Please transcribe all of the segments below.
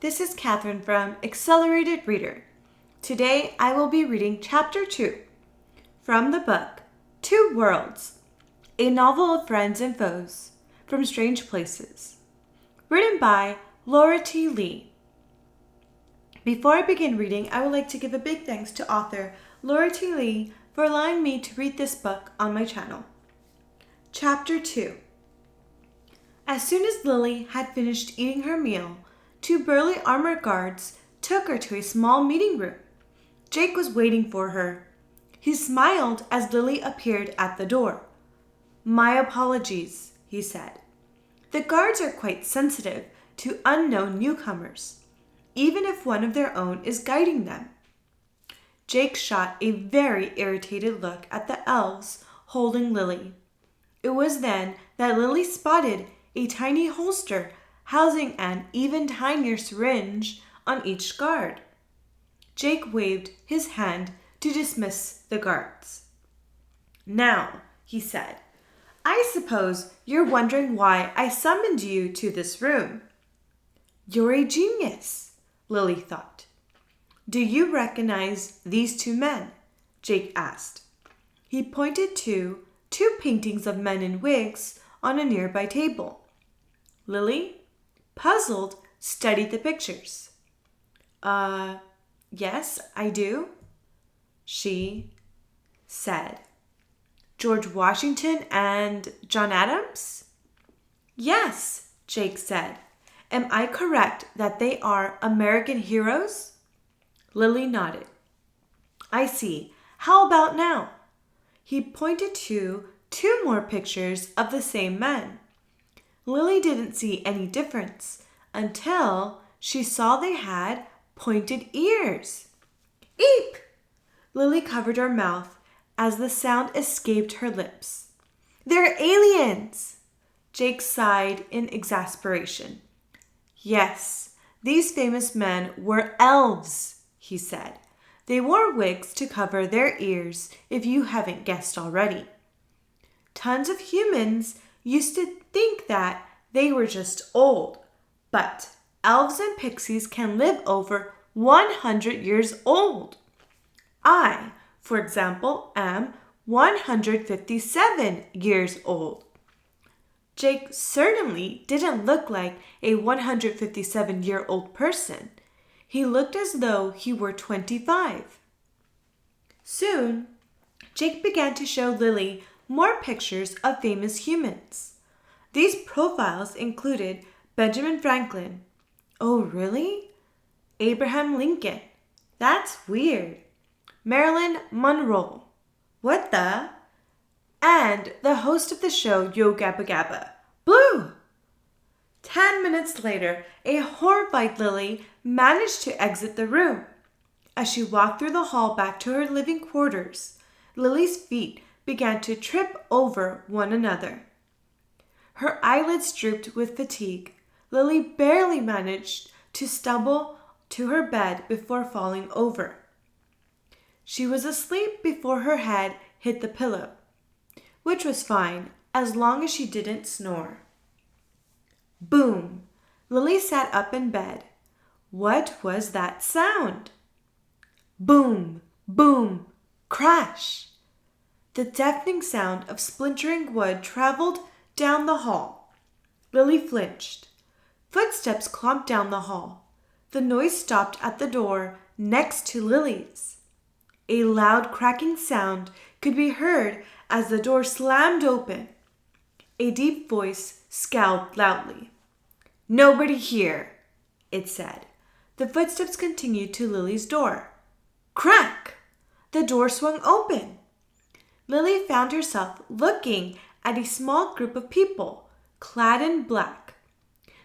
this is Catherine from Accelerated Reader. Today I will be reading Chapter 2 from the book Two Worlds, a novel of friends and foes from strange places, written by Laura T. Lee. Before I begin reading, I would like to give a big thanks to author Laura T. Lee for allowing me to read this book on my channel. Chapter 2. As soon as Lily had finished eating her meal, two burly armored guards took her to a small meeting room. Jake was waiting for her. He smiled as Lily appeared at the door. "My apologies," he said. The guards are quite sensitive to unknown newcomers, even if one of their own is guiding them. Jake shot a very irritated look at the elves holding Lily. It was then that Lily spotted a tiny holster housing an even tinier syringe on each guard. Jake waved his hand to dismiss the guards. "Now," he said, "I suppose you're wondering why I summoned you to this room." "You're a genius," Lily thought. "Do you recognize these two men?" Jake asked. He pointed to two paintings of men in wigs on a nearby table. Lily, puzzled, studied the pictures. Yes, I do," she said. "George Washington and John Adams?" "Yes," Jake said. "Am I correct that they are American heroes?" Lily nodded. "I see. How about now?" He pointed to two more pictures of the same men. Lily didn't see any difference until she saw they had pointed ears. "Eep!" Lily covered her mouth as the sound escaped her lips. "They're aliens!" Jake sighed in exasperation. "Yes, these famous men were elves," he said. "They wore wigs to cover their ears, if you haven't guessed already. Tons of humans used to think that they were just old, but elves and pixies can live over 100 years old. I, for example, am 157 years old." Jake certainly didn't look like a 157-year-old person. He looked as though he were 25. Soon, Jake began to show Lily more pictures of famous humans. These profiles included Benjamin Franklin. "Oh, really?" "Abraham Lincoln." "That's weird." "Marilyn Monroe." "What the?" And the host of the show, Yo Gabba Gabba. Blue! 10 minutes later, a horrified Lily managed to exit the room. As she walked through the hall back to her living quarters, Lily's feet began to trip over one another. Her eyelids drooped with fatigue. Lily barely managed to stumble to her bed before falling over. She was asleep before her head hit the pillow, which was fine as long as she didn't snore. Boom! Lily sat up in bed. What was that sound? Boom! Boom! Crash! The deafening sound of splintering wood traveled down the hall. Lily flinched. Footsteps clomped down the hall. The noise stopped at the door next to Lily's. A loud cracking sound could be heard as the door slammed open. A deep voice scowled loudly. "Nobody here," it said. The footsteps continued to Lily's door. Crack! The door swung open. Lily found herself looking at a small group of people, clad in black.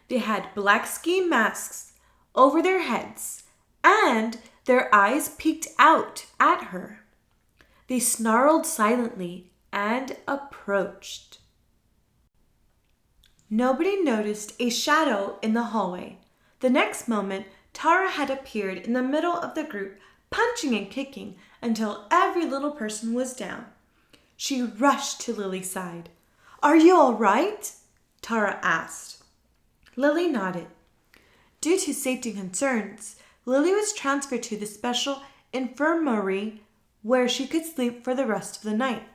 They had black ski masks over their heads, and their eyes peeked out at her. They snarled silently and approached. Nobody noticed a shadow in the hallway. The next moment, Tara had appeared in the middle of the group, punching and kicking until every little person was down. She rushed to Lily's side. "Are you all right?" Tara asked. Lily nodded. Due to safety concerns, Lily was transferred to the special infirmary where she could sleep for the rest of the night.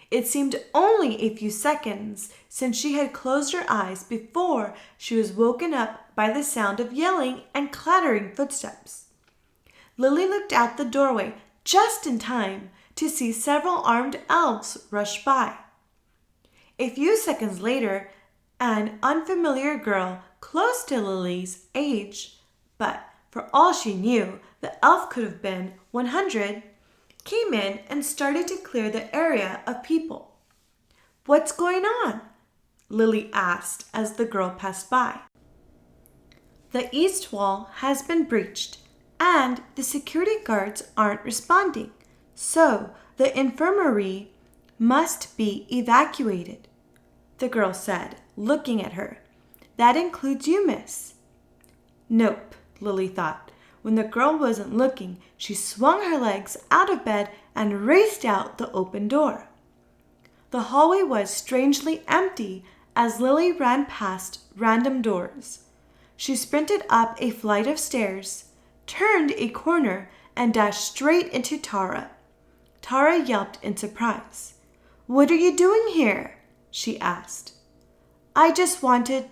It seemed only a few seconds since she had closed her eyes before she was woken up by the sound of yelling and clattering footsteps. Lily looked out the doorway just in time to see several armed elves rush by. A few seconds later, an unfamiliar girl close to Lily's age, but for all she knew, the elf could have been 100, came in and started to clear the area of people. "What's going on?" Lily asked as the girl passed by. "The east wall has been breached, and the security guards aren't responding, so the infirmary must be evacuated," the girl said, looking at her. "That includes you, miss." Nope, Lily thought. When the girl wasn't looking, she swung her legs out of bed and raced out the open door. The hallway was strangely empty as Lily ran past random doors. She sprinted up a flight of stairs, turned a corner, and dashed straight into Tara. Tara yelped in surprise. "What are you doing here?" she asked. "I just wanted—"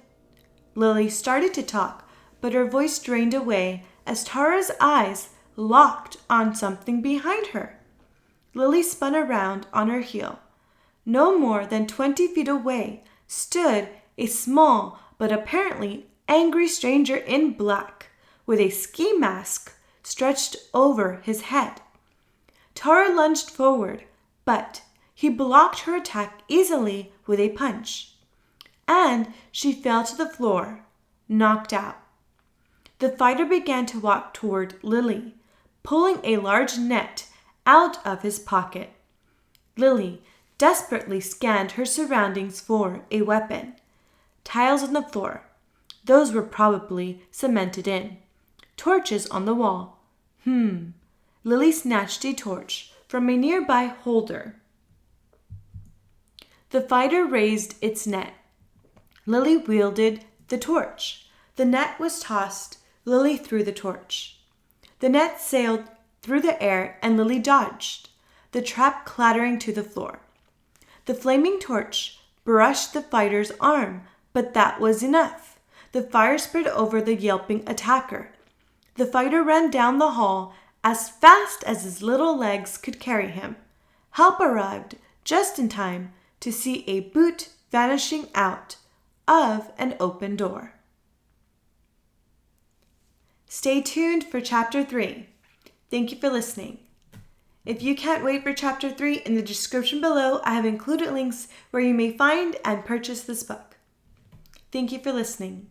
Lily started to talk, but her voice drained away as Tara's eyes locked on something behind her. Lily spun around on her heel. No more than 20 feet away stood a small but apparently angry stranger in black, with a ski mask stretched over his head. Tara lunged forward, but he blocked her attack easily with a punch, and she fell to the floor, knocked out. The fighter began to walk toward Lily, pulling a large net out of his pocket. Lily desperately scanned her surroundings for a weapon. Tiles on the floor. Those were probably cemented in. Torches on the wall. Lily snatched a torch from a nearby holder. The fighter raised its net. Lily wielded the torch. The net was tossed. Lily threw the torch. The net sailed through the air and Lily dodged, the trap clattering to the floor. The flaming torch brushed the fighter's arm, but that was enough. The fire spread over the yelping attacker. The fighter ran down the hall as fast as his little legs could carry him. Help arrived just in time to see a boot vanishing out of an open door. Stay tuned for Chapter 3. Thank you for listening. If you can't wait for Chapter 3, in the description below, I have included links where you may find and purchase this book. Thank you for listening.